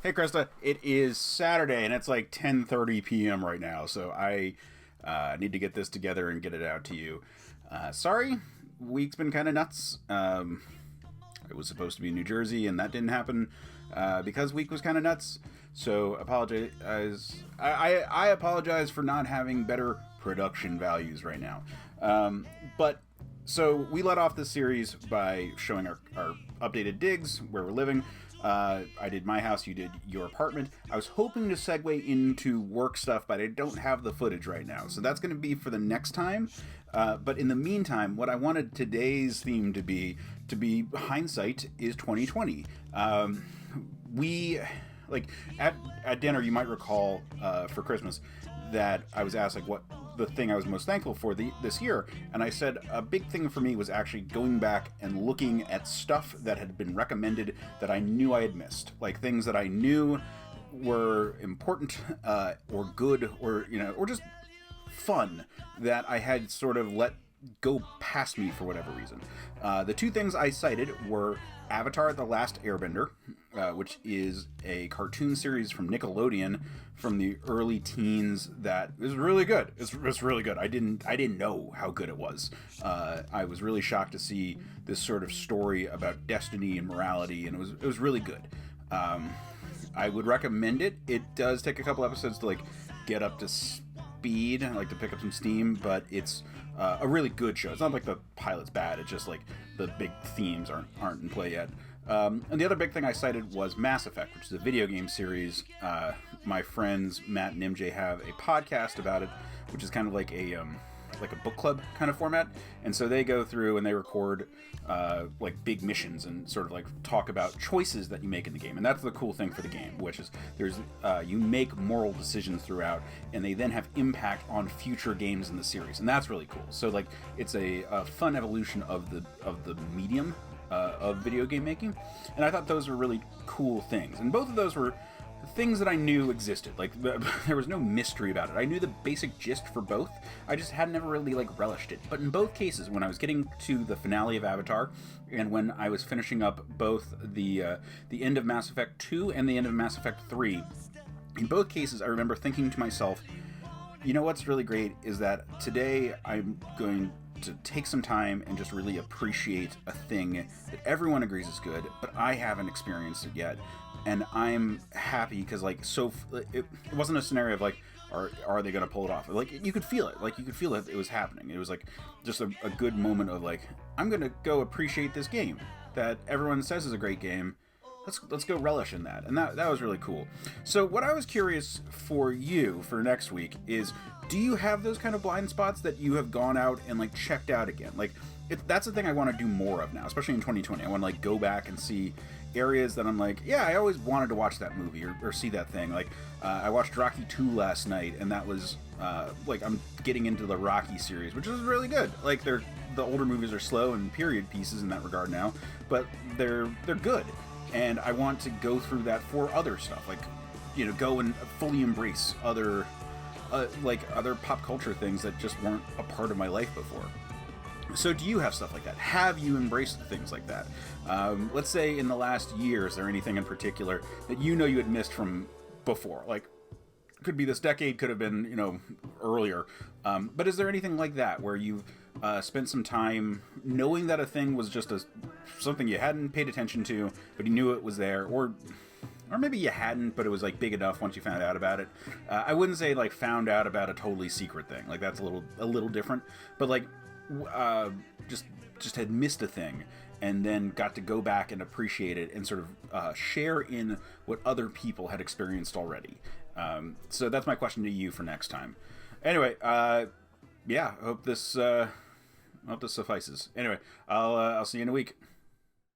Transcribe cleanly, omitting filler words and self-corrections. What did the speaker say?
Hey, Christa. It is Saturday, and it's like 10:30 p.m. right now, so I need to get this together and get it out to you. Sorry, week's been kind of nuts. I was supposed to be in New Jersey, and that didn't happen because week was kind of nuts. So apologize. I apologize for not having better production values right now. But so we let off this series by showing our updated digs where we're living. I did my house, you did your apartment. I was hoping to segue into work stuff, but I don't have the footage right now. So that's going to be for the next time. But in the meantime, what I wanted today's theme to be hindsight is 2020. We, like, at dinner, you might recall for Christmas that I was asked, like, what the thing I was most thankful for this year, and I said a big thing for me was actually going back and looking at stuff that had been recommended that I knew I had missed, like things that I knew were important or good or or just fun that I had sort of let go past me for whatever reason. The two things I cited were Avatar: The Last Airbender, which is a cartoon series from Nickelodeon from the early teens that is really good. It's really good. I didn't know how good it was. I was really shocked to see this sort of story about destiny and morality, and it was really good. I would recommend it. It does take a couple episodes to get up to speed, like to pick up some steam, but it's a really good show. It's not like the pilot's bad. It's just like the big themes aren't in play yet. And the other big thing I cited was Mass Effect, which is a video game series. My friends Matt and MJ have a podcast about it, which is kind of like a book club kind of format. And so they go through and they record big missions and sort of talk about choices that you make in the game. And that's the cool thing for the game, which is you make moral decisions throughout, and they then have impact on future games in the series. And that's really cool. So it's a fun evolution of the medium of video game making. And I thought those were really cool things. And both of those were things that I knew existed. There was no mystery about it. I knew the basic gist for both. I just had never really relished it. But in both cases, when I was getting to the finale of Avatar, and when I was finishing up both the end of Mass Effect 2 and the end of Mass Effect 3, in both cases, I remember thinking to myself, you know what's really great is that today I'm going to take some time and just really appreciate a thing that everyone agrees is good, but I haven't experienced it yet. And I'm happy because it wasn't a scenario of are they going to pull it off? You could feel it. You could feel that it was happening. It was just a good moment of I'm going to go appreciate this game that everyone says is a great game. Let's go relish in that. And that was really cool. So what I was curious for you for next week is, do you have those kind of blind spots that you have gone out and checked out again? That's the thing I want to do more of now, especially in 2020. I want to go back and see areas that I'm I always wanted to watch that movie or see that thing. I watched Rocky 2 last night, and that was I'm getting into the Rocky series, which is really good. The older movies are slow and period pieces in that regard now, but they're good. And I want to go through that for other stuff, go and fully embrace other pop culture things that just weren't a part of my life before. So do you have stuff like that? Have you embraced things like that? Let's say in the last year, is there anything in particular that you had missed from before? Could be this decade, could have been, earlier. But is there anything like that where you've spent some time knowing that a thing was just something you hadn't paid attention to, but you knew it was there, or maybe you hadn't, but it was big enough once you found out about it? I wouldn't say found out about a totally secret thing. That's a little different. But just had missed a thing and then got to go back and appreciate it and sort of share in what other people had experienced already. So that's my question to you for next time. Anyway, yeah, I hope this suffices. Anyway, I'll see you in a week.